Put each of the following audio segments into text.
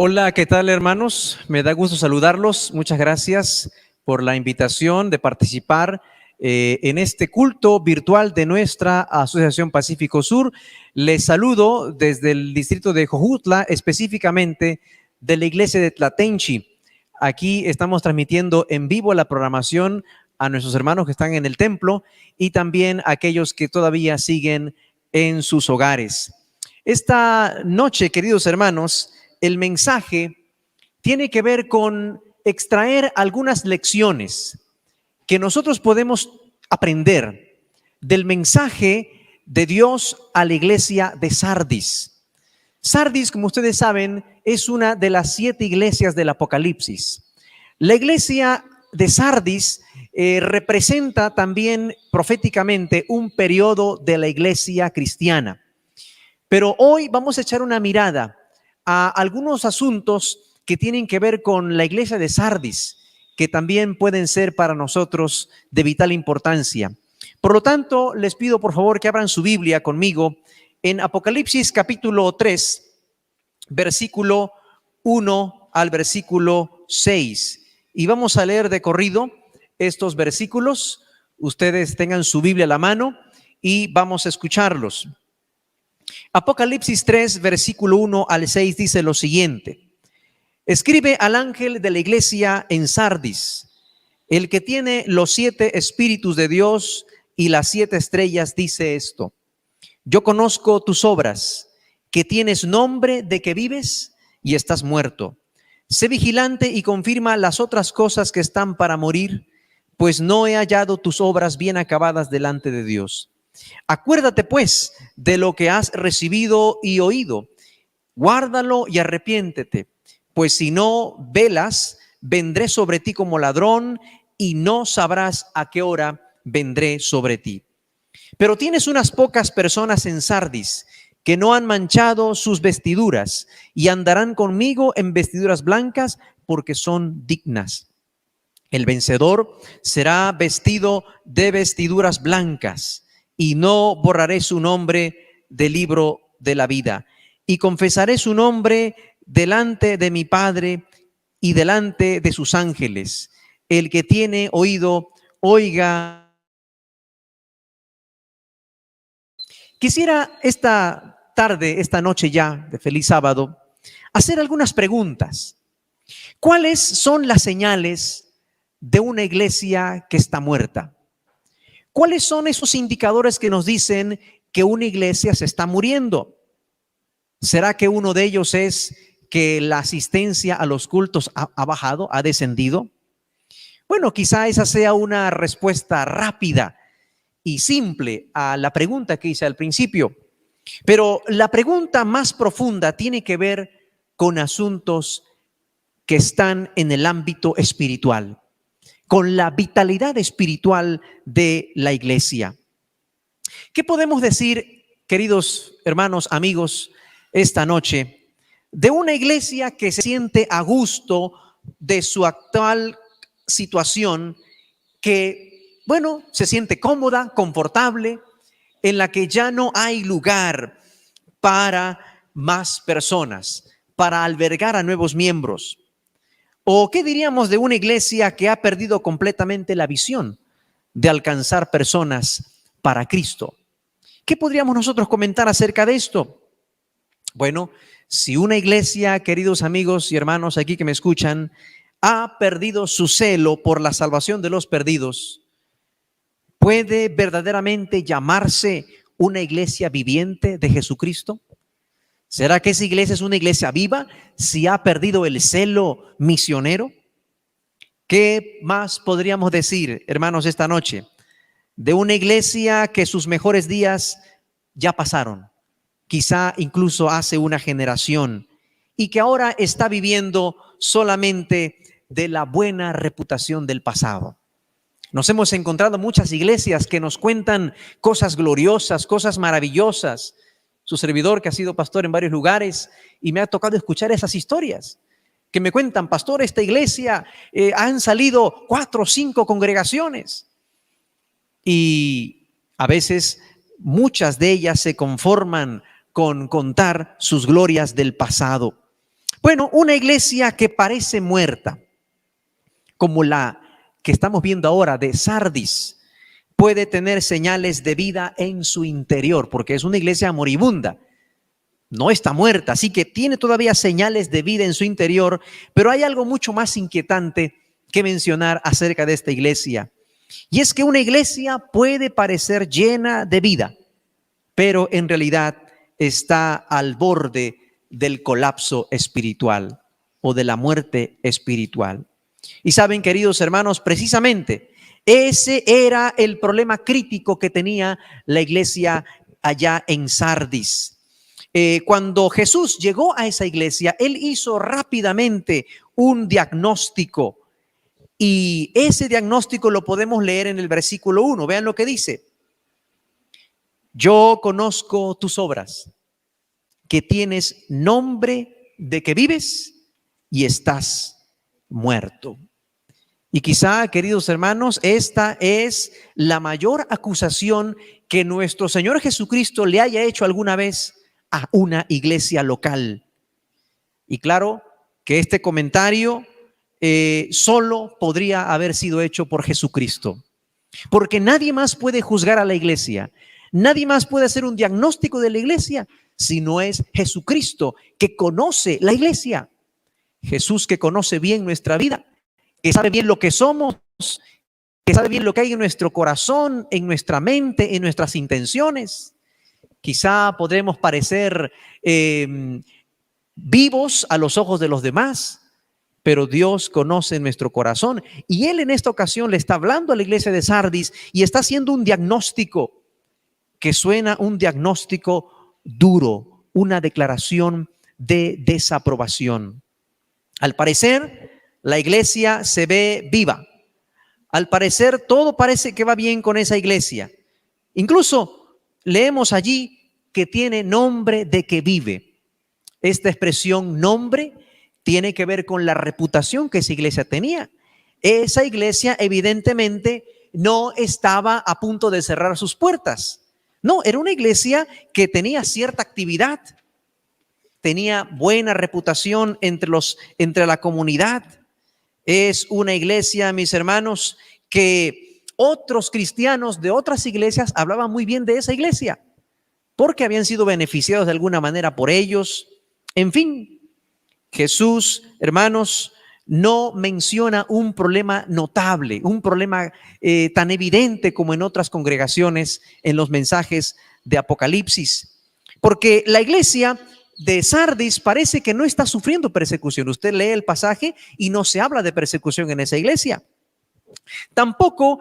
Hola, ¿qué tal, hermanos? Me da gusto saludarlos. Muchas gracias por la invitación de participar en este culto virtual de nuestra Asociación Pacífico Sur. Les saludo desde el distrito de Jojutla, específicamente de la iglesia de Tlatenchi. Aquí estamos transmitiendo en vivo la programación a nuestros hermanos que están en el templo y también a aquellos que todavía siguen en sus hogares. Esta noche, queridos hermanos, el mensaje tiene que ver con extraer algunas lecciones que nosotros podemos aprender del mensaje de Dios a la iglesia de Sardis. Sardis, como ustedes saben, es una de las 7 iglesias del Apocalipsis. La iglesia de Sardis representa también proféticamente un periodo de la iglesia cristiana. Pero hoy vamos a echar una mirada a algunos asuntos que tienen que ver con la iglesia de Sardis, que también pueden ser para nosotros de vital importancia. Por lo tanto, les pido por favor que abran su Biblia conmigo en Apocalipsis capítulo 3, versículo 1 al versículo 6. Y vamos a leer de corrido estos versículos. Ustedes tengan su Biblia a la mano y vamos a escucharlos. Apocalipsis 3, versículo 1 al 6 dice lo siguiente: escribe al ángel de la iglesia en Sardis, el que tiene los 7 espíritus de Dios y las 7 estrellas, dice esto: yo conozco tus obras, que tienes nombre de que vives y estás muerto. Sé vigilante y confirma las otras cosas que están para morir, pues no he hallado tus obras bien acabadas delante de Dios. Acuérdate pues de lo que has recibido y oído, guárdalo y arrepiéntete, pues si no velas, vendré sobre ti como ladrón y no sabrás a qué hora vendré sobre ti. Pero tienes unas pocas personas en Sardis que no han manchado sus vestiduras y andarán conmigo en vestiduras blancas porque son dignas. El vencedor será vestido de vestiduras blancas y no borraré su nombre del libro de la vida. Y confesaré su nombre delante de mi Padre y delante de sus ángeles. El que tiene oído, oiga. Quisiera esta tarde, esta noche ya de feliz sábado, hacer algunas preguntas. ¿Cuáles son las señales de una iglesia que está muerta? ¿Cuáles son esos indicadores que nos dicen que una iglesia se está muriendo? ¿Será que uno de ellos es que la asistencia a los cultos ha bajado, ha descendido? Bueno, quizá esa sea una respuesta rápida y simple a la pregunta que hice al principio. Pero la pregunta más profunda tiene que ver con asuntos que están en el ámbito espiritual, con la vitalidad espiritual de la iglesia. ¿Qué podemos decir, queridos hermanos, amigos, esta noche de una iglesia que se siente a gusto de su actual situación, que, bueno, se siente cómoda, confortable, en la que ya no hay lugar para más personas, para albergar a nuevos miembros? ¿O qué diríamos de una iglesia que ha perdido completamente la visión de alcanzar personas para Cristo? ¿Qué podríamos nosotros comentar acerca de esto? Bueno, si una iglesia, queridos amigos y hermanos aquí que me escuchan, ha perdido su celo por la salvación de los perdidos, ¿puede verdaderamente llamarse una iglesia viviente de Jesucristo? ¿Será que esa iglesia es una iglesia viva si ha perdido el celo misionero? ¿Qué más podríamos decir, hermanos, esta noche de una iglesia que sus mejores días ya pasaron, quizá incluso hace una generación, y que ahora está viviendo solamente de la buena reputación del pasado? Nos hemos encontrado muchas iglesias que nos cuentan cosas gloriosas, cosas maravillosas. Su servidor, que ha sido pastor en varios lugares, y me ha tocado escuchar esas historias que me cuentan: pastor, esta iglesia han salido 4 o 5 congregaciones. Y a veces muchas de ellas se conforman con contar sus glorias del pasado. Bueno, una iglesia que parece muerta, como la que estamos viendo ahora de Sardis, puede tener señales de vida en su interior, porque es una iglesia moribunda. No está muerta, así que tiene todavía señales de vida en su interior, pero hay algo mucho más inquietante que mencionar acerca de esta iglesia. Y es que una iglesia puede parecer llena de vida, pero en realidad está al borde del colapso espiritual o de la muerte espiritual. Y saben, queridos hermanos, precisamente ese era el problema crítico que tenía la iglesia allá en Sardis. Cuando Jesús llegó a esa iglesia, él hizo rápidamente un diagnóstico, y ese diagnóstico lo podemos leer en el versículo 1. Vean lo que dice: yo conozco tus obras, que tienes nombre de que vives y estás muerto. Y quizá, queridos hermanos, esta es la mayor acusación que nuestro Señor Jesucristo le haya hecho alguna vez a una iglesia local. Y claro que este comentario solo podría haber sido hecho por Jesucristo, porque nadie más puede juzgar a la iglesia, nadie más puede hacer un diagnóstico de la iglesia si no es Jesucristo, que conoce la iglesia. Jesús, que conoce bien nuestra vida, que sabe bien lo que somos, que sabe bien lo que hay en nuestro corazón, en nuestra mente, en nuestras intenciones. Quizá podremos parecer vivos a los ojos de los demás, pero Dios conoce nuestro corazón, y Él en esta ocasión le está hablando a la iglesia de Sardis y está haciendo un diagnóstico que suena un diagnóstico duro, una declaración de desaprobación. Al parecer, la iglesia se ve viva. Al parecer, todo parece que va bien con esa iglesia. Incluso leemos allí que tiene nombre de que vive. Esta expresión nombre tiene que ver con la reputación que esa iglesia tenía. Esa iglesia evidentemente no estaba a punto de cerrar sus puertas. No, era una iglesia que tenía cierta actividad, tenía buena reputación entre la comunidad. Es una iglesia, mis hermanos, que otros cristianos de otras iglesias hablaban muy bien de esa iglesia, porque habían sido beneficiados de alguna manera por ellos. En fin, Jesús, hermanos, no menciona un problema notable, un problema tan evidente como en otras congregaciones en los mensajes de Apocalipsis, porque la iglesia de Sardis parece que no está sufriendo persecución. Usted lee el pasaje y no se habla de persecución en esa iglesia. Tampoco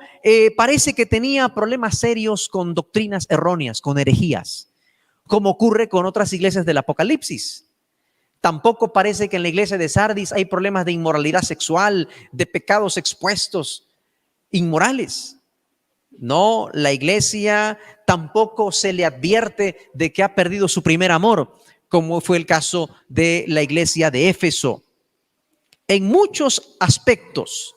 parece que tenía problemas serios con doctrinas erróneas, con herejías, como ocurre con otras iglesias del Apocalipsis. Tampoco parece que en la iglesia de Sardis hay problemas de inmoralidad sexual, de pecados expuestos, inmorales. No, la iglesia tampoco se le advierte de que ha perdido su primer amor, como fue el caso de la iglesia de Éfeso. En muchos aspectos,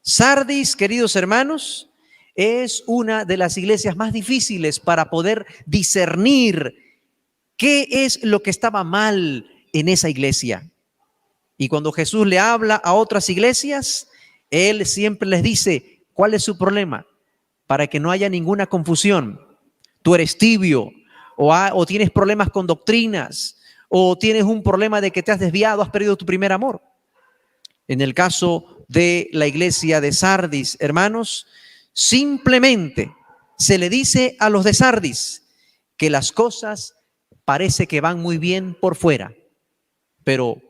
Sardis, queridos hermanos, es una de las iglesias más difíciles para poder discernir qué es lo que estaba mal en esa iglesia. Y cuando Jesús le habla a otras iglesias, Él siempre les dice: ¿cuál es su problema? Para que no haya ninguna confusión. Tú eres tibio, o tienes problemas con doctrinas, o tienes un problema de que te has desviado, has perdido tu primer amor. En el caso de la iglesia de Sardis, hermanos, simplemente se le dice a los de Sardis que las cosas parece que van muy bien por fuera, pero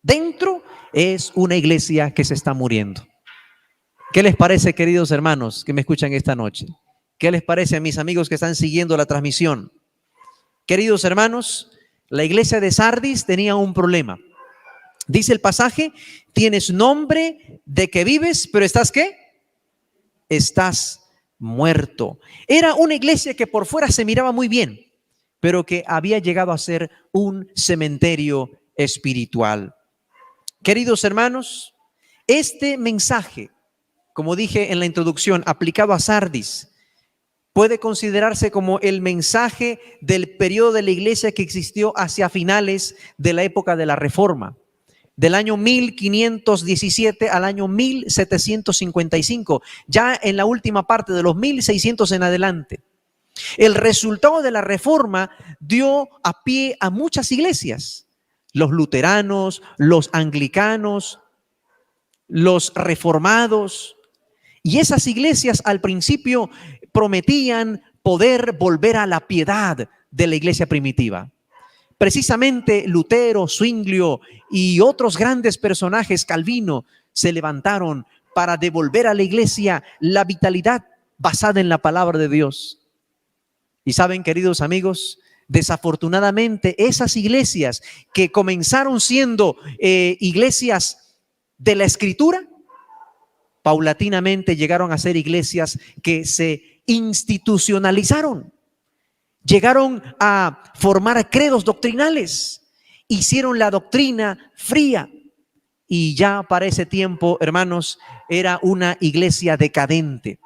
dentro es una iglesia que se está muriendo. ¿Qué les parece, queridos hermanos que me escuchan esta noche? ¿Qué les parece a mis amigos que están siguiendo la transmisión? Queridos hermanos, la iglesia de Sardis tenía un problema. Dice el pasaje: tienes nombre de que vives, pero ¿estás qué? Estás muerto. Era una iglesia que por fuera se miraba muy bien, pero que había llegado a ser un cementerio espiritual. Queridos hermanos, este mensaje, como dije en la introducción, aplicado a Sardis, puede considerarse como el mensaje del periodo de la iglesia que existió hacia finales de la época de la Reforma. del año 1517 al año 1755, ya en la última parte de los 1600 en adelante. El resultado de la reforma dio a pie a muchas iglesias, los luteranos, los anglicanos, los reformados, y esas iglesias al principio prometían poder volver a la piedad de la iglesia primitiva. Precisamente Lutero, Zwinglio y otros grandes personajes, Calvino, se levantaron para devolver a la iglesia la vitalidad basada en la palabra de Dios. Y saben, queridos amigos, desafortunadamente esas iglesias que comenzaron siendo iglesias de la Escritura, paulatinamente llegaron a ser iglesias que se institucionalizaron. Llegaron a formar credos doctrinales, hicieron la doctrina fría y ya para ese tiempo, hermanos, era una iglesia decadente.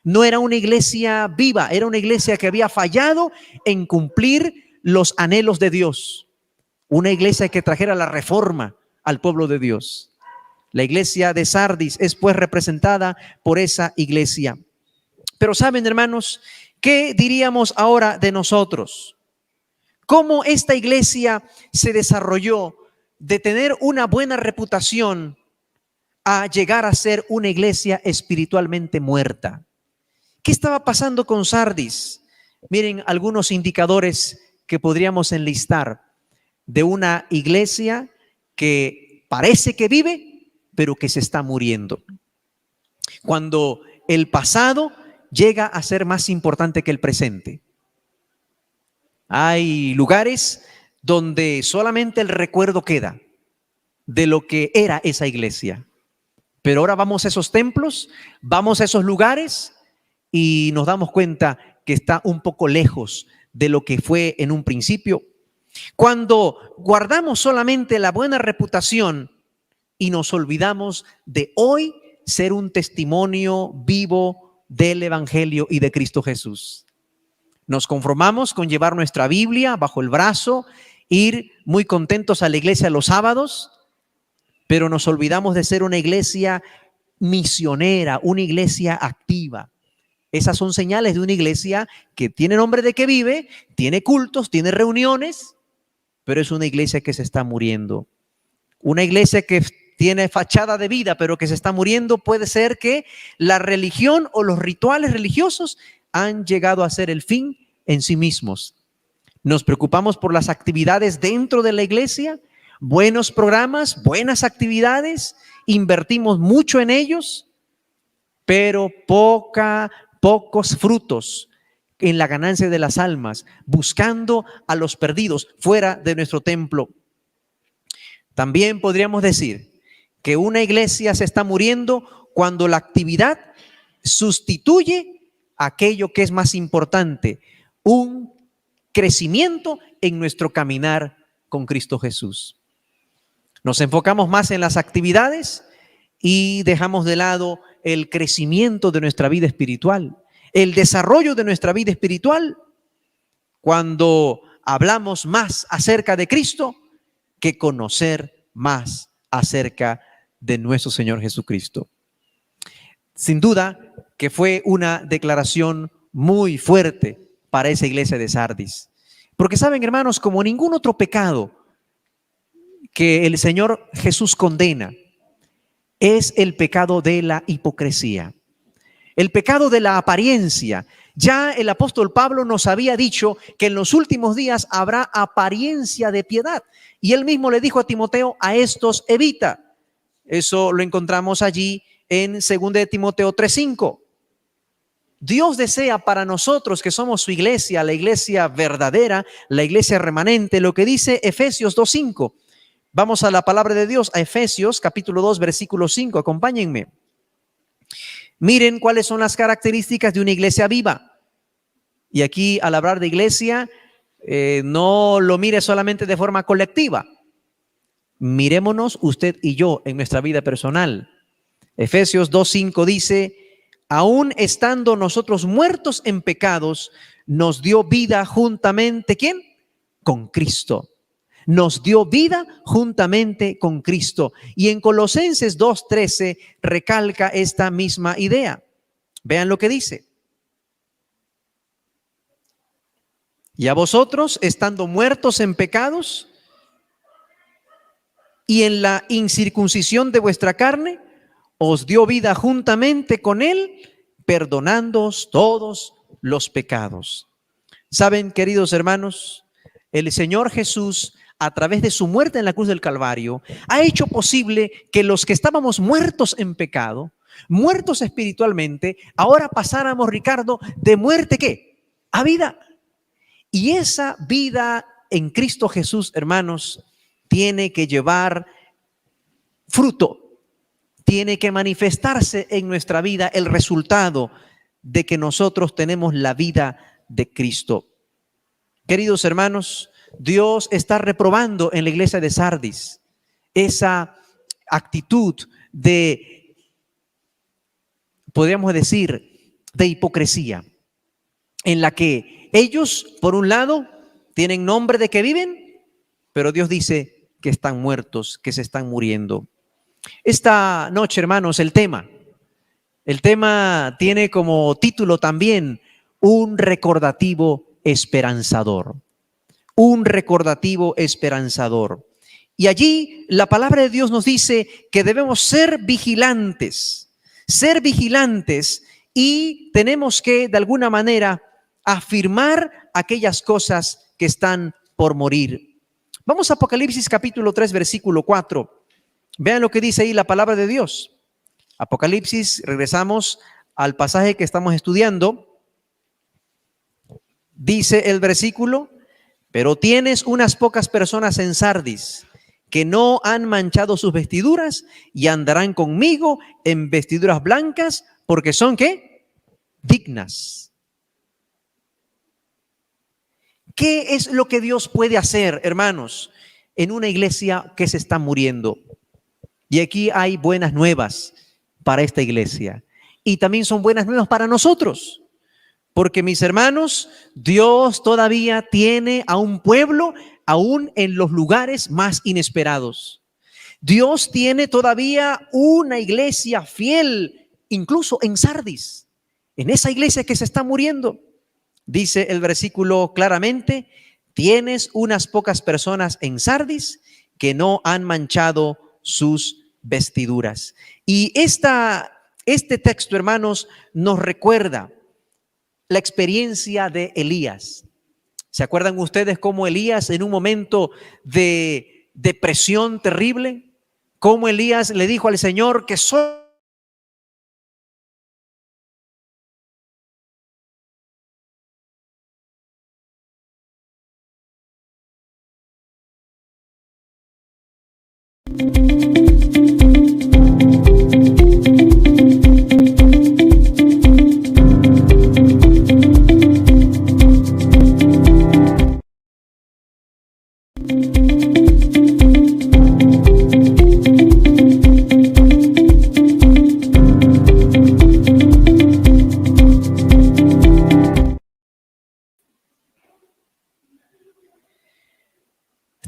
No era una iglesia viva, era una iglesia que había fallado en cumplir los anhelos de Dios. Una iglesia que trajera la reforma al pueblo de Dios. La iglesia de Sardis es pues representada por esa iglesia. Pero saben, hermanos, ¿qué diríamos ahora de nosotros? ¿Cómo esta iglesia se desarrolló de tener una buena reputación a llegar a ser una iglesia espiritualmente muerta? ¿Qué estaba pasando con Sardis? Miren algunos indicadores que podríamos enlistar de una iglesia que parece que vive, pero que se está muriendo. Cuando el pasado llega a ser más importante que el presente. Hay lugares donde solamente el recuerdo queda de lo que era esa iglesia. Pero ahora vamos a esos templos, vamos a esos lugares y nos damos cuenta que está un poco lejos de lo que fue en un principio. Cuando guardamos solamente la buena reputación y nos olvidamos de hoy ser un testimonio vivo del Evangelio y de Cristo Jesús. Nos conformamos con llevar nuestra Biblia bajo el brazo, ir muy contentos a la iglesia los sábados, pero nos olvidamos de ser una iglesia misionera, una iglesia activa. Esas son señales de una iglesia que tiene nombre de que vive, tiene cultos, tiene reuniones, pero es una iglesia que se está muriendo. Una iglesia que tiene fachada de vida, pero que se está muriendo, puede ser que la religión o los rituales religiosos han llegado a ser el fin en sí mismos. Nos preocupamos por las actividades dentro de la iglesia, buenos programas, buenas actividades, invertimos mucho en ellos, pero pocos frutos en la ganancia de las almas, buscando a los perdidos fuera de nuestro templo. También podríamos decir que una iglesia se está muriendo cuando la actividad sustituye aquello que es más importante, un crecimiento en nuestro caminar con Cristo Jesús. Nos enfocamos más en las actividades y dejamos de lado el crecimiento de nuestra vida espiritual, el desarrollo de nuestra vida espiritual, cuando hablamos más acerca de Cristo que conocer más acerca de nuestro Señor Jesucristo. Sin duda que fue una declaración muy fuerte para esa iglesia de Sardis. Porque saben, hermanos, como ningún otro pecado que el Señor Jesús condena, es el pecado de la hipocresía, el pecado de la apariencia. Ya el apóstol Pablo nos había dicho que en los últimos días habrá apariencia de piedad. Y él mismo le dijo a Timoteo, a estos evita. Eso lo encontramos allí en 2 de Timoteo 3:5. Dios desea para nosotros que somos su iglesia, la iglesia verdadera, la iglesia remanente, lo que dice Efesios 2:5. Vamos a la palabra de Dios, a Efesios capítulo 2, versículo 5. Acompáñenme. Miren cuáles son las características de una iglesia viva. Y aquí, al hablar de iglesia, no lo mire solamente de forma colectiva. Mirémonos usted y yo en nuestra vida personal. Efesios 2:5 dice, aún estando nosotros muertos en pecados, nos dio vida juntamente, ¿quién? Con Cristo. nos dio vida juntamente con Cristo. Y en Colosenses 2:13 recalca esta misma idea. Vean lo que dice. Y a vosotros, estando muertos en pecados y en la incircuncisión de vuestra carne, os dio vida juntamente con Él, perdonándoos todos los pecados. Saben, queridos hermanos, el Señor Jesús, a través de su muerte en la cruz del Calvario, ha hecho posible que los que estábamos muertos en pecado, muertos espiritualmente, ahora pasáramos, Ricardo, de muerte, ¿qué? A vida. Y esa vida en Cristo Jesús, hermanos, tiene que llevar fruto, tiene que manifestarse en nuestra vida el resultado de que nosotros tenemos la vida de Cristo. Queridos hermanos, Dios está reprobando en la iglesia de Sardis esa actitud de, podríamos decir, de hipocresía, en la que ellos, por un lado, tienen nombre de que viven, pero Dios dice que están muertos, que se están muriendo. Esta noche, hermanos, el tema tiene como título también un recordativo esperanzador. Un recordativo esperanzador. Y allí la palabra de Dios nos dice que debemos ser vigilantes y tenemos que de alguna manera afirmar aquellas cosas que están por morir. Vamos a Apocalipsis capítulo 3, versículo 4. Vean lo que dice ahí la palabra de Dios. Apocalipsis, regresamos al pasaje que estamos estudiando. Dice el versículo: pero tienes unas pocas personas en Sardis que no han manchado sus vestiduras y andarán conmigo en vestiduras blancas porque son, ¿qué? Dignas. ¿Qué es lo que Dios puede hacer, hermanos, en una iglesia que se está muriendo? Y aquí hay buenas nuevas para esta iglesia. Y también son buenas nuevas para nosotros. Porque, mis hermanos, Dios todavía tiene a un pueblo aún en los lugares más inesperados. Dios tiene todavía una iglesia fiel, incluso en Sardis, en esa iglesia que se está muriendo. Dice el versículo claramente: tienes unas pocas personas en Sardis que no han manchado sus vestiduras. Y este texto, hermanos, nos recuerda la experiencia de Elías. ¿Se acuerdan ustedes cómo Elías, en un momento de depresión terrible, cómo Elías le dijo al Señor que solo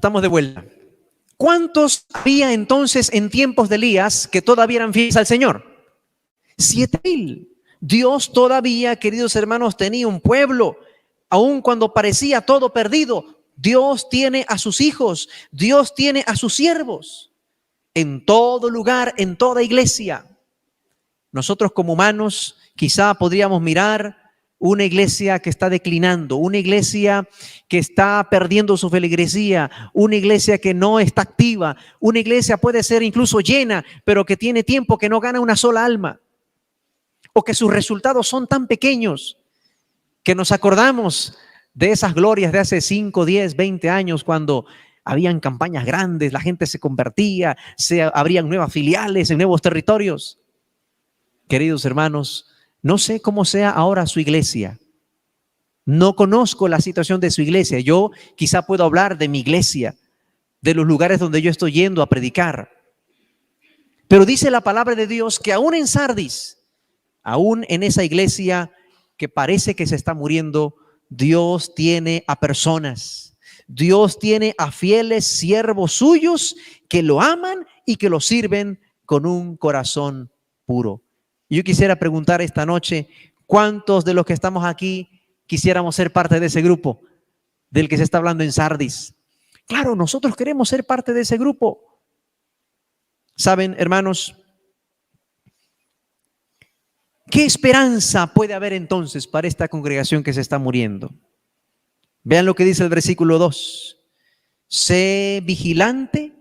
estamos de vuelta. ¿Cuántos había entonces en tiempos de Elías que todavía eran fieles al Señor? 7,000. Dios todavía, queridos hermanos, tenía un pueblo, aun cuando parecía todo perdido. Dios tiene a sus hijos, Dios tiene a sus siervos en todo lugar, en toda iglesia. Nosotros como humanos quizá podríamos mirar una iglesia que está declinando, una iglesia que está perdiendo su feligresía, una iglesia que no está activa, una iglesia puede ser incluso llena, pero que tiene tiempo que no gana una sola alma, o que sus resultados son tan pequeños que nos acordamos de esas glorias de hace 5, 10, 20 años cuando habían campañas grandes, la gente se convertía, se abrían nuevas filiales en nuevos territorios. Queridos hermanos, no sé cómo sea ahora su iglesia. No conozco la situación de su iglesia. Yo quizá puedo hablar de mi iglesia, de los lugares donde yo estoy yendo a predicar. Pero dice la palabra de Dios que aún en Sardis, aún en esa iglesia que parece que se está muriendo, Dios tiene a personas. Dios tiene a fieles siervos suyos que lo aman y que lo sirven con un corazón puro. Yo quisiera preguntar esta noche, ¿cuántos de los que estamos aquí quisiéramos ser parte de ese grupo del que se está hablando en Sardis? Claro, nosotros queremos ser parte de ese grupo. ¿Saben, hermanos? ¿Qué esperanza puede haber entonces para esta congregación que se está muriendo? Vean lo que dice el versículo 2. Sé vigilante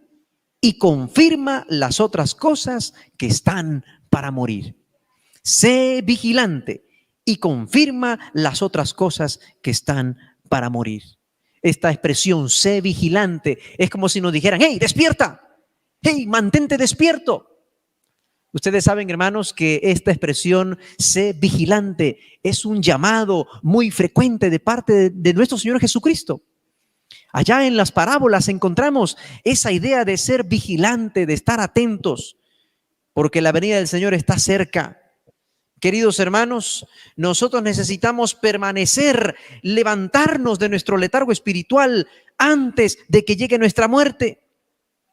y confirma las otras cosas que están para morir. Sé vigilante y confirma las otras cosas que están para morir. Esta expresión, sé vigilante, es como si nos dijeran, hey, despierta, hey, mantente despierto. Ustedes saben, hermanos, que esta expresión, sé vigilante, es un llamado muy frecuente de parte de nuestro Señor Jesucristo. Allá en las parábolas encontramos esa idea de ser vigilante, de estar atentos, porque la venida del Señor está cerca. Queridos hermanos, nosotros necesitamos permanecer, levantarnos de nuestro letargo espiritual antes de que llegue nuestra muerte.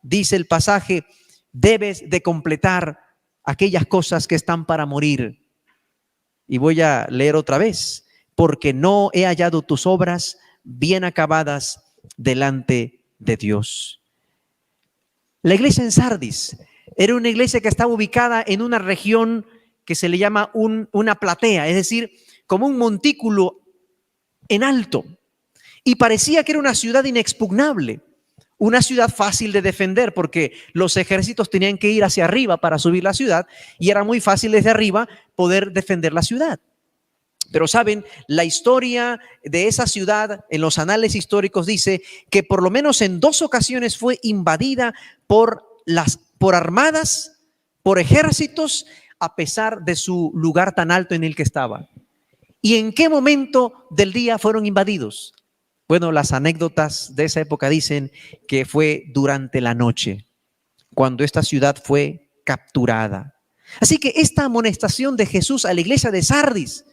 Dice el pasaje, debes de completar aquellas cosas que están para morir. Y voy a leer otra vez, porque no he hallado tus obras bien acabadas delante de Dios. La iglesia en Sardis era una iglesia que estaba ubicada en una región que se le llama una platea, es decir, como un montículo en alto. Y parecía que era una ciudad inexpugnable, una ciudad fácil de defender, porque los ejércitos tenían que ir hacia arriba para subir la ciudad y era muy fácil desde arriba poder defender la ciudad. Pero saben, la historia de esa ciudad en los anales históricos dice que por lo menos en 2 ocasiones fue invadida por armadas, por ejércitos, a pesar de su lugar tan alto en el que estaba. ¿Y en qué momento del día fueron invadidos? Bueno, las anécdotas de esa época dicen que fue durante la noche, cuando esta ciudad fue capturada. Así que esta amonestación de Jesús a la iglesia de Sardis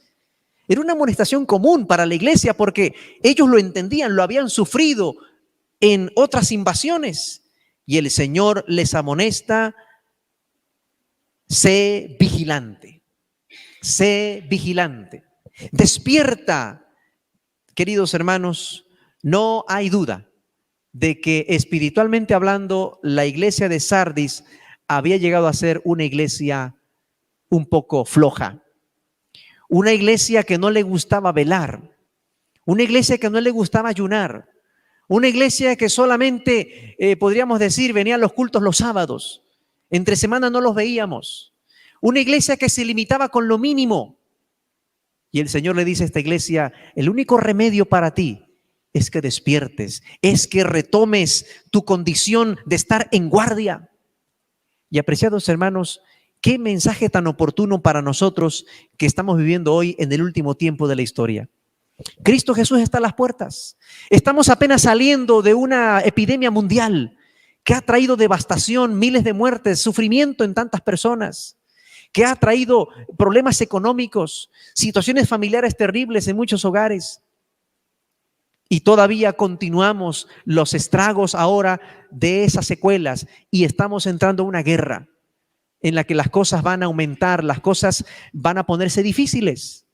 era una amonestación común para la iglesia porque ellos lo entendían, lo habían sufrido en otras invasiones. Y el Señor les amonesta, sé vigilante, despierta. Queridos hermanos, no hay duda de que espiritualmente hablando, la iglesia de Sardis había llegado a ser una iglesia un poco floja, una iglesia que no le gustaba velar, una iglesia que no le gustaba ayunar, una iglesia que solamente, podríamos decir, venía a los cultos los sábados, entre semana no los veíamos, una iglesia que se limitaba con lo mínimo. Y el Señor le dice a esta iglesia, el único remedio para ti es que despiertes, es que retomes tu condición de estar en guardia. Y apreciados hermanos, qué mensaje tan oportuno para nosotros que estamos viviendo hoy en el último tiempo de la historia. Cristo Jesús está a las puertas. Estamos apenas saliendo de una epidemia mundial que ha traído devastación, miles de muertes, sufrimiento en tantas personas, que ha traído problemas económicos, situaciones familiares terribles en muchos hogares. Y todavía continuamos los estragos ahora de esas secuelas y estamos entrando a una guerra en la que las cosas van a aumentar, las cosas van a ponerse difíciles.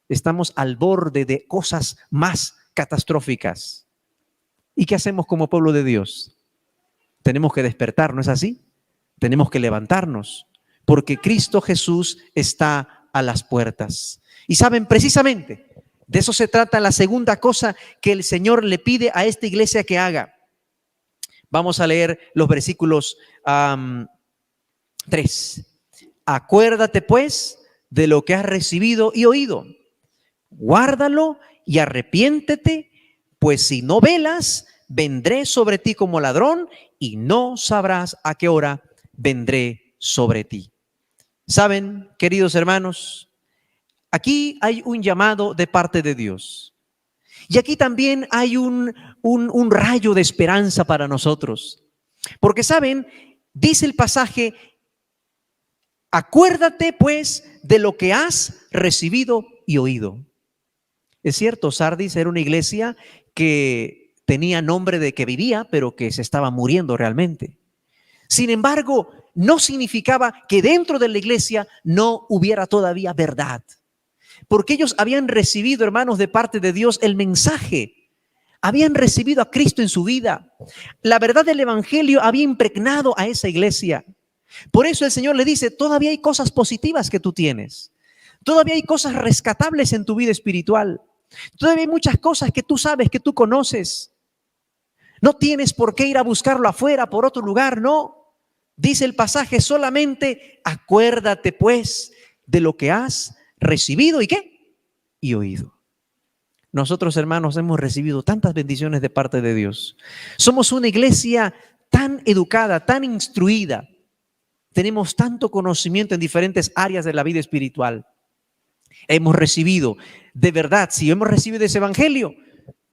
Estamos al borde de cosas más catastróficas. ¿Y qué hacemos como pueblo de Dios? Tenemos que despertar, ¿no es así? Tenemos que levantarnos, porque Cristo Jesús está a las puertas. Y saben, precisamente, de eso se trata la segunda cosa que el Señor le pide a esta iglesia que haga. Vamos a leer los versículos 3. Acuérdate pues de lo que has recibido y oído. Guárdalo y arrepiéntete, pues si no velas, vendré sobre ti como ladrón y no sabrás a qué hora vendré sobre ti. ¿Saben, queridos hermanos? Aquí hay un llamado de parte de Dios. Y aquí también hay un rayo de esperanza para nosotros. Porque, ¿saben? Dice el pasaje, acuérdate pues de lo que has recibido y oído. Es cierto, Sardis era una iglesia que tenía nombre de que vivía, pero que se estaba muriendo realmente. Sin embargo, no significaba que dentro de la iglesia no hubiera todavía verdad. Porque ellos habían recibido, hermanos, de parte de Dios el mensaje. Habían recibido a Cristo en su vida. La verdad del evangelio había impregnado a esa iglesia. Por eso el Señor le dice, todavía hay cosas positivas que tú tienes. Todavía hay cosas rescatables en tu vida espiritual. Todavía hay muchas cosas que tú sabes, que tú conoces. No tienes por qué ir a buscarlo afuera, por otro lugar, no. Dice el pasaje, solamente acuérdate pues de lo que has recibido y ¿qué? Y oído. Nosotros, hermanos, hemos recibido tantas bendiciones de parte de Dios. Somos una iglesia tan educada, tan instruida. Tenemos tanto conocimiento en diferentes áreas de la vida espiritual. Hemos recibido, de verdad, si hemos recibido ese evangelio,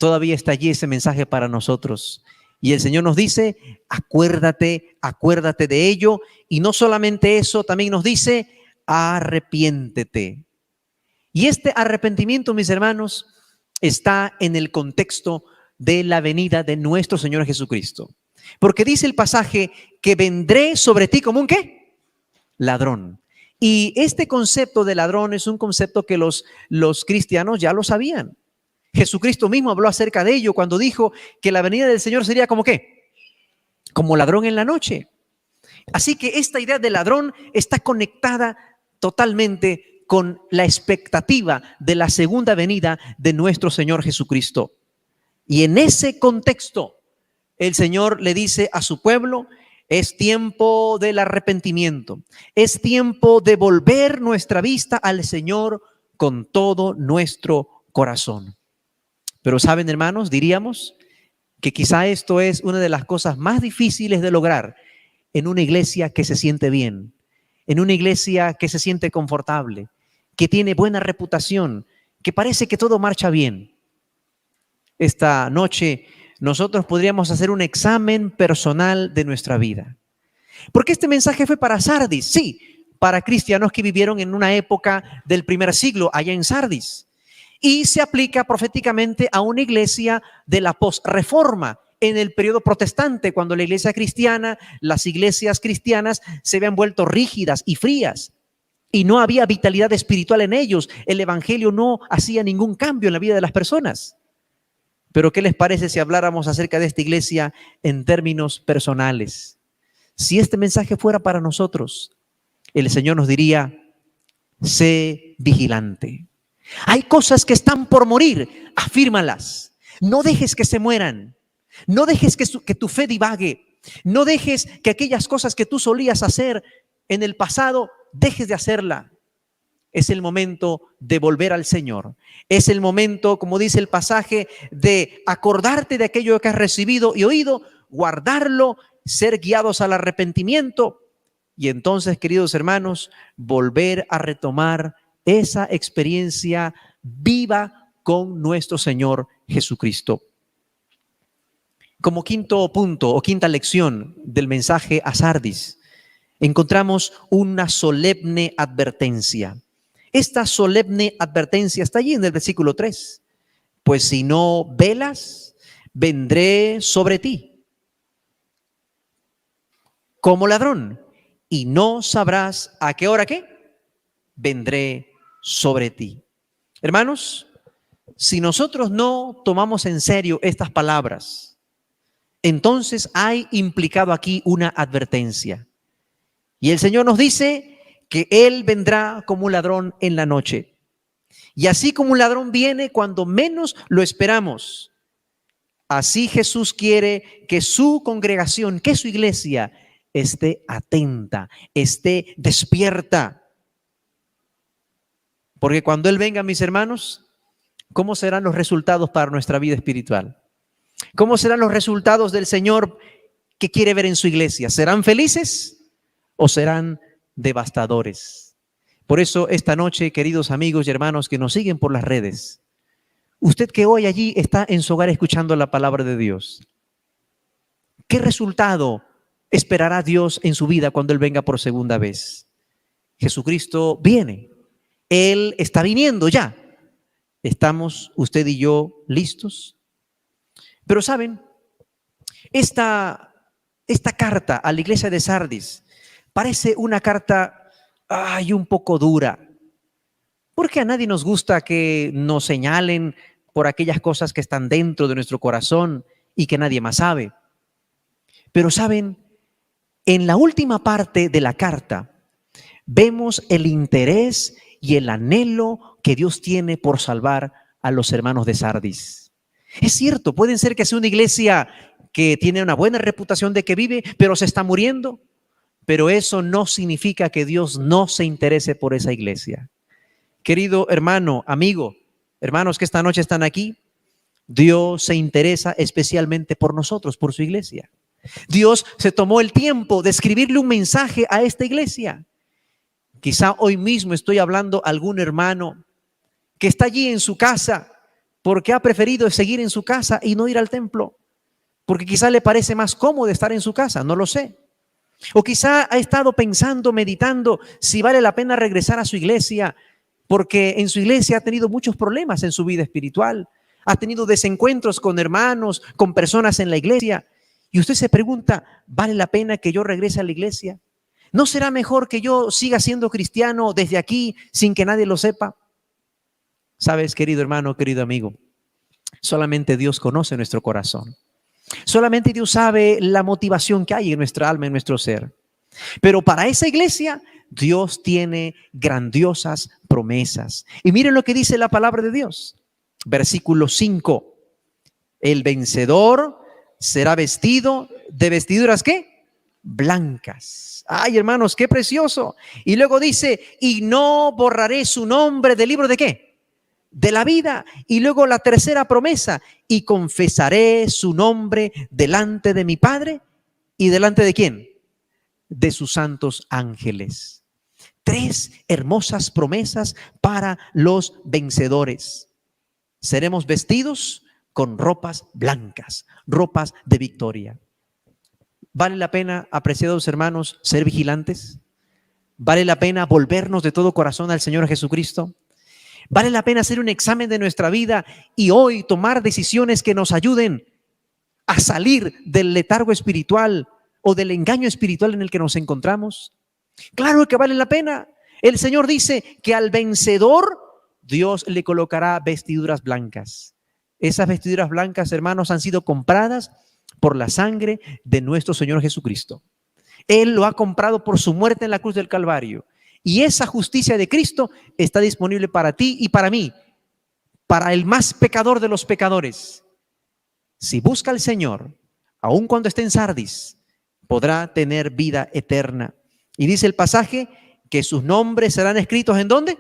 todavía está allí ese mensaje para nosotros. Y el Señor nos dice, acuérdate, acuérdate de ello. Y no solamente eso, también nos dice, arrepiéntete. Y este arrepentimiento, mis hermanos, está en el contexto de la venida de nuestro Señor Jesucristo. Porque dice el pasaje que vendré sobre ti como un ¿qué? Ladrón. Y este concepto de ladrón es un concepto que los cristianos ya lo sabían. Jesucristo mismo habló acerca de ello cuando dijo que la venida del Señor sería como ¿qué? Como ladrón en la noche. Así que esta idea de ladrón está conectada totalmente con la expectativa de la segunda venida de nuestro Señor Jesucristo. Y en ese contexto, el Señor le dice a su pueblo, es tiempo del arrepentimiento, es tiempo de volver nuestra vista al Señor con todo nuestro corazón. Pero saben, hermanos, diríamos que quizá esto es una de las cosas más difíciles de lograr en una iglesia que se siente bien, en una iglesia que se siente confortable, que tiene buena reputación, que parece que todo marcha bien. Esta noche nosotros podríamos hacer un examen personal de nuestra vida. Porque este mensaje fue para Sardis, sí, para cristianos que vivieron en una época del primer siglo allá en Sardis. Y se aplica proféticamente a una iglesia de la posreforma en el periodo protestante, cuando la iglesia cristiana, las iglesias cristianas se habían vuelto rígidas y frías y no había vitalidad espiritual en ellos. El evangelio no hacía ningún cambio en la vida de las personas. Pero ¿qué les parece si habláramos acerca de esta iglesia en términos personales? Si este mensaje fuera para nosotros, el Señor nos diría, sé vigilante. Hay cosas que están por morir, afírmalas. No dejes que se mueran. No dejes que tu fe divague. No dejes que aquellas cosas que tú solías hacer en el pasado, dejes de hacerla. Es el momento de volver al Señor. Es el momento, como dice el pasaje, de acordarte de aquello que has recibido y oído, guardarlo, ser guiados al arrepentimiento y entonces, queridos hermanos, volver a retomar esa experiencia viva con nuestro Señor Jesucristo. Como quinto punto o quinta lección del mensaje a Sardis, encontramos una solemne advertencia. Esta solemne advertencia está allí en el versículo 3. Pues si no velas, vendré sobre ti como ladrón y no sabrás a qué hora ¿qué? Vendré sobre ti. Hermanos, si nosotros no tomamos en serio estas palabras, entonces hay implicado aquí una advertencia. Y el Señor nos dice que Él vendrá como un ladrón en la noche. Y así como un ladrón viene cuando menos lo esperamos, así Jesús quiere que su congregación, que su iglesia esté atenta, esté despierta. Porque cuando Él venga, mis hermanos, ¿cómo serán los resultados para nuestra vida espiritual? ¿Cómo serán los resultados del Señor que quiere ver en su iglesia? ¿Serán felices o serán devastadores? Por eso esta noche, queridos amigos y hermanos que nos siguen por las redes, usted que hoy allí está en su hogar escuchando la palabra de Dios, ¿qué resultado esperará Dios en su vida cuando Él venga por segunda vez? Jesucristo viene. Él está viniendo ya. ¿Estamos usted y yo listos? Pero saben, esta carta a la iglesia de Sardis parece una carta un poco dura, porque a nadie nos gusta que nos señalen por aquellas cosas que están dentro de nuestro corazón y que nadie más sabe. Pero saben, en la última parte de la carta vemos el interés y el anhelo que Dios tiene por salvar a los hermanos de Sardis. Es cierto, pueden ser que sea una iglesia que tiene una buena reputación de que vive, pero se está muriendo. Pero eso no significa que Dios no se interese por esa iglesia. Querido hermano, amigo, hermanos que esta noche están aquí, Dios se interesa especialmente por nosotros, por su iglesia. Dios se tomó el tiempo de escribirle un mensaje a esta iglesia. Quizá hoy mismo estoy hablando a algún hermano que está allí en su casa porque ha preferido seguir en su casa y no ir al templo, porque quizá le parece más cómodo estar en su casa, no lo sé. O quizá ha estado pensando, meditando si vale la pena regresar a su iglesia, porque en su iglesia ha tenido muchos problemas en su vida espiritual, ha tenido desencuentros con hermanos, con personas en la iglesia, y usted se pregunta, ¿vale la pena que yo regrese a la iglesia? ¿No será mejor que yo siga siendo cristiano desde aquí sin que nadie lo sepa? Sabes, querido hermano, querido amigo, solamente Dios conoce nuestro corazón. Solamente Dios sabe la motivación que hay en nuestra alma, en nuestro ser. Pero para esa iglesia, Dios tiene grandiosas promesas. Y miren lo que dice la palabra de Dios. Versículo 5. El vencedor será vestido de vestiduras, ¿qué? Blancas. Ay, hermanos, qué precioso. Y luego dice, y no borraré su nombre del libro de ¿qué? De la vida. Y luego la tercera promesa, y confesaré su nombre delante de mi Padre y delante de ¿quién? De sus santos ángeles. 3 hermosas promesas para los vencedores. Seremos vestidos con ropas blancas, ropas de victoria. ¿Vale la pena, apreciados hermanos, ser vigilantes? ¿Vale la pena volvernos de todo corazón al Señor Jesucristo? ¿Vale la pena hacer un examen de nuestra vida y hoy tomar decisiones que nos ayuden a salir del letargo espiritual o del engaño espiritual en el que nos encontramos? Claro que vale la pena. El Señor dice que al vencedor Dios le colocará vestiduras blancas. Esas vestiduras blancas, hermanos, han sido compradas por la sangre de nuestro Señor Jesucristo. Él lo ha comprado por su muerte en la cruz del Calvario. Y esa justicia de Cristo está disponible para ti y para mí, para el más pecador de los pecadores. Si busca al Señor, aun cuando esté en Sardis, podrá tener vida eterna. Y dice el pasaje que sus nombres serán escritos ¿en dónde?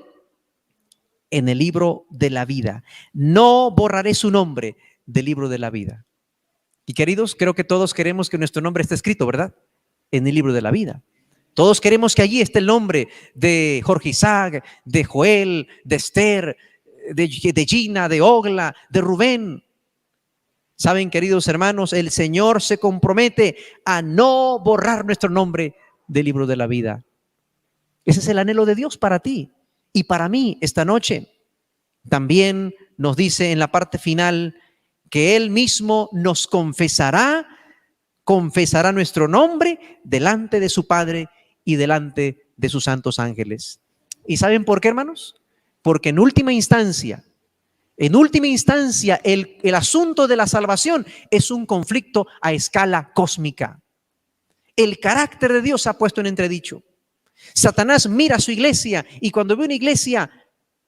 En el libro de la vida. No borraré su nombre del libro de la vida. Y queridos, creo que todos queremos que nuestro nombre esté escrito, ¿verdad? En el libro de la vida. Todos queremos que allí esté el nombre de Jorge Isaac, de Joel, de Esther, de Gina, de Ogla, de Rubén. Saben, queridos hermanos, el Señor se compromete a no borrar nuestro nombre del libro de la vida. Ese es el anhelo de Dios para ti y para mí esta noche. También nos dice en la parte final que Él mismo nos confesará nuestro nombre delante de su Padre y delante de sus santos ángeles. ¿Y saben por qué, hermanos? Porque en última instancia, el asunto de la salvación es un conflicto a escala cósmica. El carácter de Dios se ha puesto en entredicho. Satanás mira a su iglesia y cuando ve una iglesia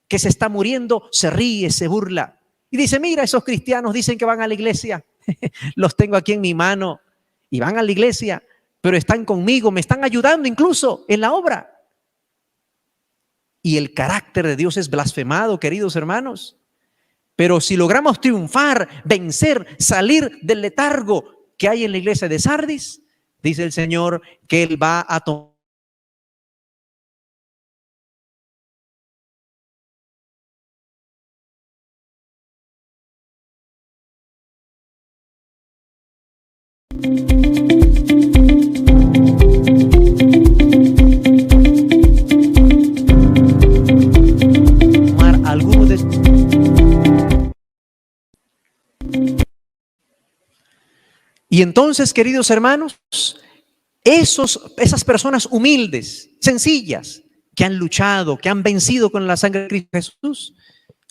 que se está muriendo, se ríe, se burla. Y dice, mira, esos cristianos dicen que van a la iglesia. Los tengo aquí en mi mano y van a la iglesia, pero están conmigo, me están ayudando incluso en la obra. Y el carácter de Dios es blasfemado, queridos hermanos. Pero si logramos triunfar, vencer, salir del letargo que hay en la iglesia de Sardis, dice el Señor que Él va a tomar algunos de Y entonces, queridos hermanos, esas personas humildes, sencillas, que han luchado, que han vencido con la sangre de Cristo Jesús,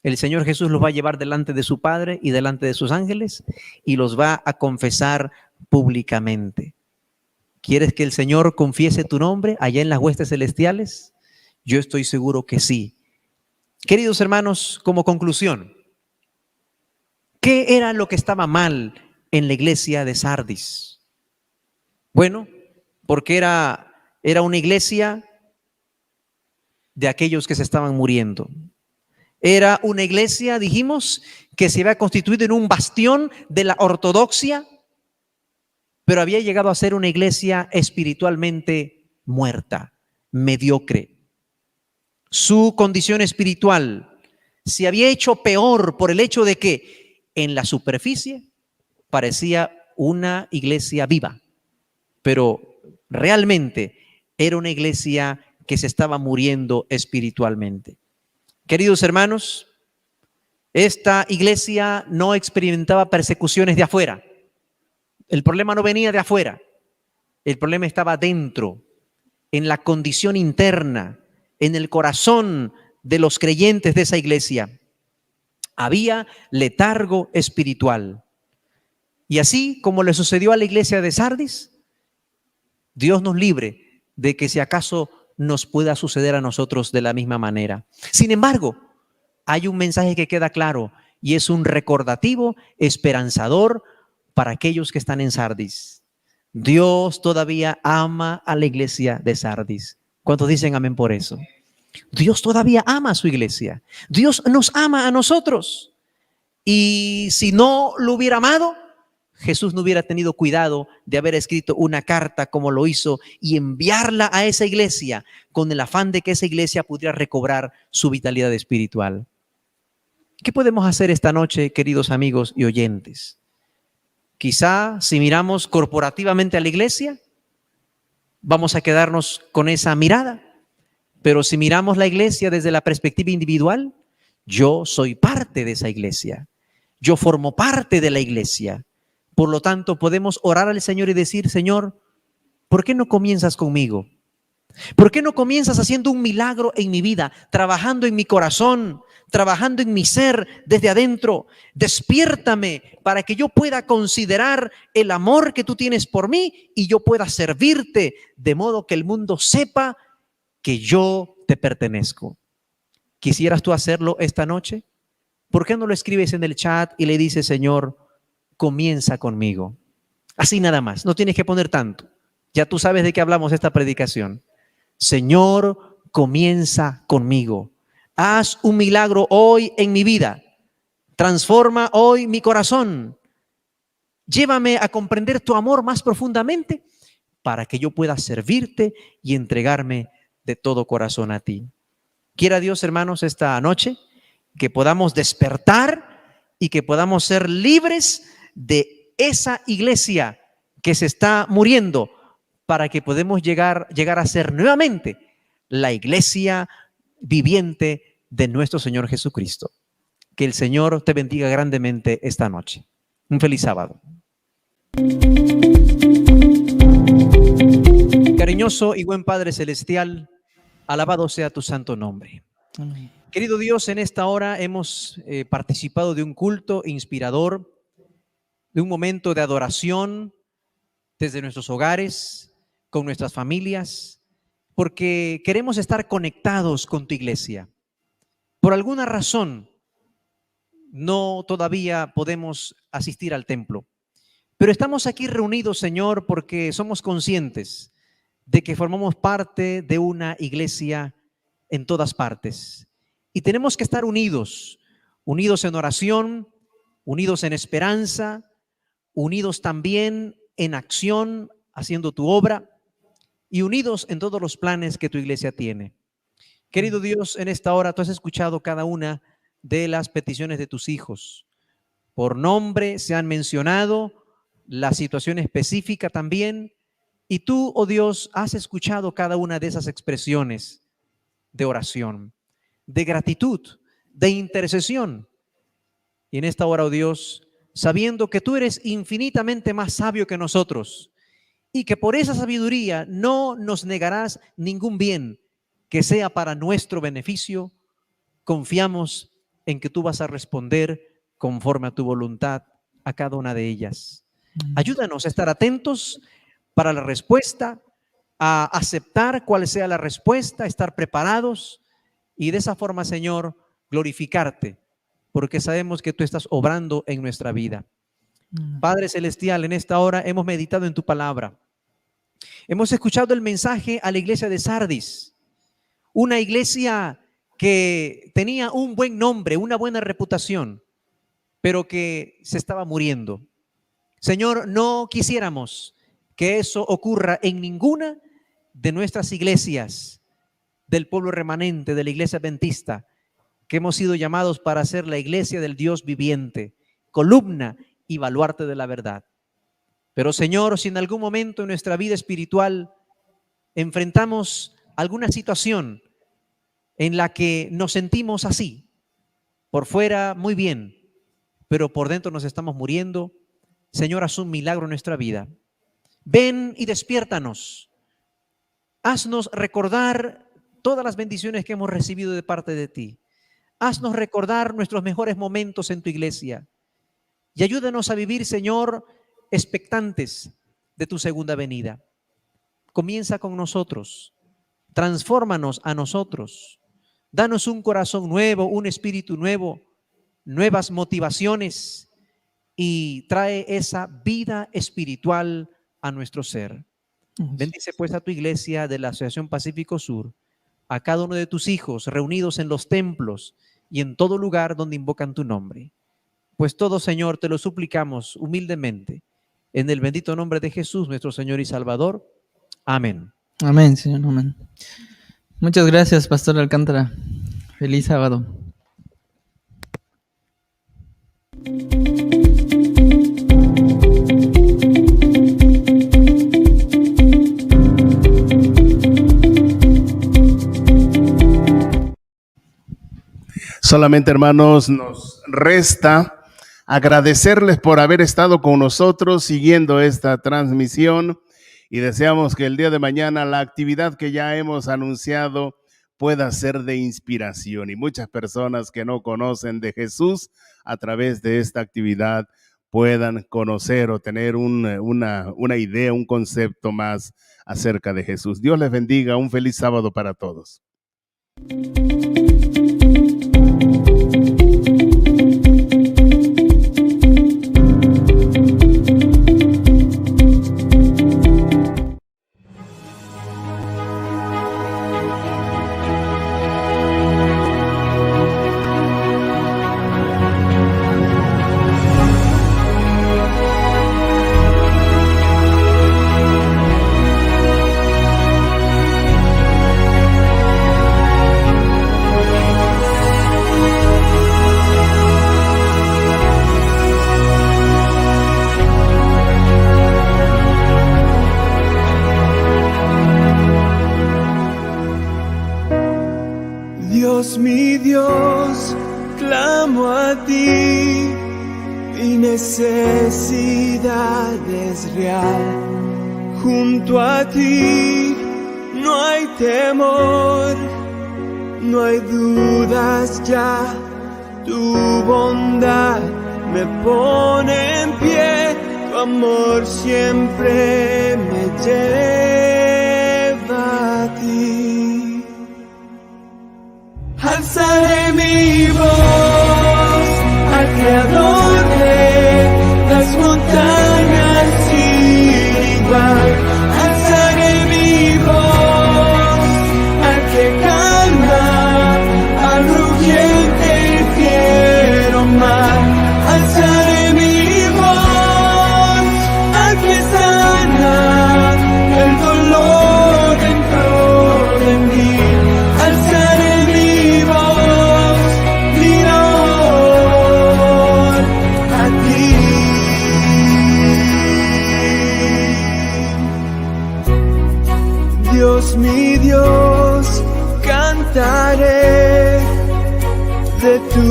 el Señor Jesús los va a llevar delante de su Padre y delante de sus ángeles y los va a confesar públicamente. ¿Quieres que el Señor confiese tu nombre allá en las huestes celestiales? Yo estoy seguro que sí. Queridos hermanos, como conclusión, ¿qué era lo que estaba mal en la iglesia de Sardis? Bueno, porque era una iglesia de aquellos que se estaban muriendo. Era una iglesia, dijimos, que se había constituido en un bastión de la ortodoxia, pero había llegado a ser una iglesia espiritualmente muerta, mediocre. Su condición espiritual se había hecho peor por el hecho de que en la superficie parecía una iglesia viva, pero realmente era una iglesia que se estaba muriendo espiritualmente. Queridos hermanos, esta iglesia no experimentaba persecuciones de afuera. El problema no venía de afuera. El problema estaba dentro, en la condición interna, en el corazón de los creyentes de esa iglesia. Había letargo espiritual. Y así como le sucedió a la iglesia de Sardis, Dios nos libre de que si acaso nos pueda suceder a nosotros de la misma manera. Sin embargo, hay un mensaje que queda claro y es un recordativo esperanzador para aquellos que están en Sardis. Dios todavía ama a la iglesia de Sardis. ¿Cuántos dicen amén por eso? Dios todavía ama a su iglesia. Dios nos ama a nosotros. Y si no lo hubiera amado, Jesús no hubiera tenido cuidado de haber escrito una carta como lo hizo y enviarla a esa iglesia con el afán de que esa iglesia pudiera recobrar su vitalidad espiritual. ¿Qué podemos hacer esta noche, queridos amigos y oyentes? Quizá si miramos corporativamente a la iglesia, vamos a quedarnos con esa mirada. Pero si miramos la iglesia desde la perspectiva individual, yo soy parte de esa iglesia. Yo formo parte de la iglesia. Por lo tanto, podemos orar al Señor y decir, Señor, ¿por qué no comienzas conmigo? ¿Por qué no comienzas haciendo un milagro en mi vida, trabajando en mi corazón, trabajando en mi ser desde adentro? Despiértame para que yo pueda considerar el amor que tú tienes por mí y yo pueda servirte de modo que el mundo sepa que yo te pertenezco. ¿Quisieras tú hacerlo esta noche? ¿Por qué no lo escribes en el chat y le dices, Señor, comienza conmigo? Así nada más, no tienes que poner tanto. Ya tú sabes de qué hablamos esta predicación. Señor, comienza conmigo. Haz un milagro hoy en mi vida. Transforma hoy mi corazón. Llévame a comprender tu amor más profundamente para que yo pueda servirte y entregarme de todo corazón a ti. Quiera Dios, hermanos, esta noche que podamos despertar y que podamos ser libres de esa iglesia que se está muriendo para que podamos llegar a ser nuevamente la iglesia viviente de nuestro Señor Jesucristo. Que el Señor te bendiga grandemente esta noche. Un feliz sábado. Cariñoso y buen Padre Celestial, alabado sea tu santo nombre. Amén. Querido Dios, en esta hora hemos participado de un culto inspirador, de un momento de adoración desde nuestros hogares, con nuestras familias, porque queremos estar conectados con tu iglesia. Por alguna razón, no todavía podemos asistir al templo, pero estamos aquí reunidos, Señor, porque somos conscientes de que formamos parte de una iglesia en todas partes. Y tenemos que estar unidos en oración, unidos en esperanza, unidos también en acción, haciendo tu obra, y unidos en todos los planes que tu iglesia tiene. Querido Dios, en esta hora tú has escuchado cada una de las peticiones de tus hijos. Por nombre se han mencionado, la situación específica también, y tú, oh Dios, has escuchado cada una de esas expresiones de oración, de gratitud, de intercesión. Y en esta hora, oh Dios, sabiendo que tú eres infinitamente más sabio que nosotros y que por esa sabiduría no nos negarás ningún bien que sea para nuestro beneficio. Confiamos en que tú vas a responder conforme a tu voluntad a cada una de ellas. Ayúdanos a estar atentos para la respuesta, a aceptar cuál sea la respuesta, a estar preparados y de esa forma, Señor, glorificarte, porque sabemos que tú estás obrando en nuestra vida. Padre Celestial, en esta hora hemos meditado en tu palabra. Hemos escuchado el mensaje a la iglesia de Sardis, una iglesia que tenía un buen nombre, una buena reputación, pero que se estaba muriendo. Señor, no quisiéramos que eso ocurra en ninguna de nuestras iglesias del pueblo remanente, de la iglesia adventista, que hemos sido llamados para ser la iglesia del Dios viviente, columna y baluarte de la verdad. Pero Señor, si en algún momento en nuestra vida espiritual enfrentamos alguna situación en la que nos sentimos así, por fuera muy bien, pero por dentro nos estamos muriendo, Señor, haz un milagro en nuestra vida. Ven y despiértanos. Haznos recordar todas las bendiciones que hemos recibido de parte de ti. Haznos recordar nuestros mejores momentos en tu iglesia. Y ayúdanos a vivir, Señor, expectantes de tu segunda venida. Comienza con nosotros. Transfórmanos a nosotros. Danos un corazón nuevo, un espíritu nuevo, nuevas motivaciones y trae esa vida espiritual a nuestro ser. Bendice pues a tu iglesia de la Asociación Pacífico Sur, a cada uno de tus hijos reunidos en los templos y en todo lugar donde invocan tu nombre. Pues todo, Señor, te lo suplicamos humildemente, en el bendito nombre de Jesús, nuestro Señor y Salvador. Amén. Amén, Señor, amén. Muchas gracias, Pastor Alcántara. Feliz sábado. Solamente, hermanos, nos resta agradecerles por haber estado con nosotros siguiendo esta transmisión y deseamos que el día de mañana la actividad que ya hemos anunciado pueda ser de inspiración y muchas personas que no conocen de Jesús a través de esta actividad puedan conocer o tener una idea, un concepto más acerca de Jesús. Dios les bendiga, un feliz sábado para todos. Dios, mi Dios, clamo a ti, mi necesidad es real. Junto a ti no hay temor, no hay dudas ya, tu bondad me pone en pie, tu amor siempre me lleva a ti. Alzaré mi voz al Creador de las montañas sin igual. Alzaré mi voz al que calma al rugiente fiero mar. Alzaré mi voz al que sana el dolor dentro de mí. Alzaré Dios, mi Dios, cantaré de tu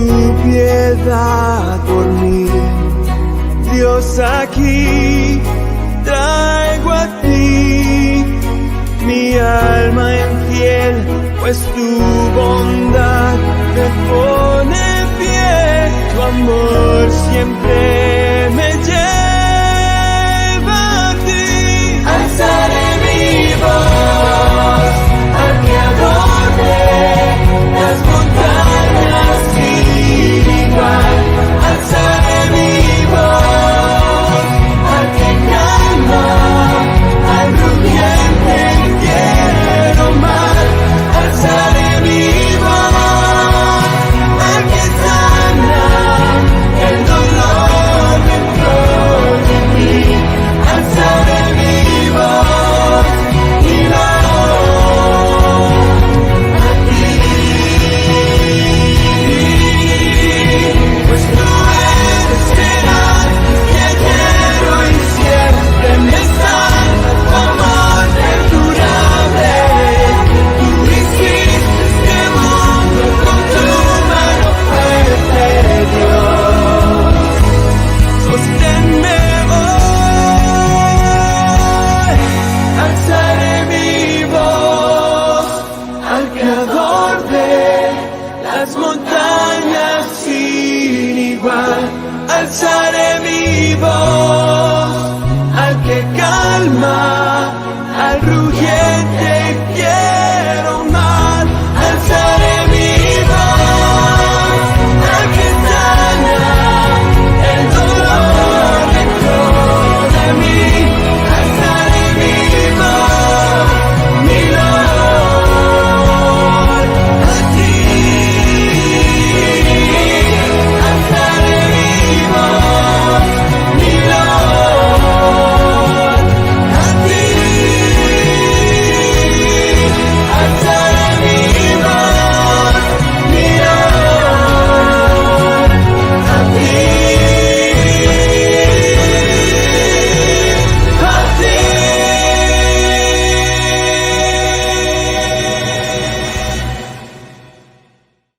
piedad por mí. Dios, aquí traigo a ti mi alma infiel, pues tu bondad me pone en pie, tu amor siempre me lleva.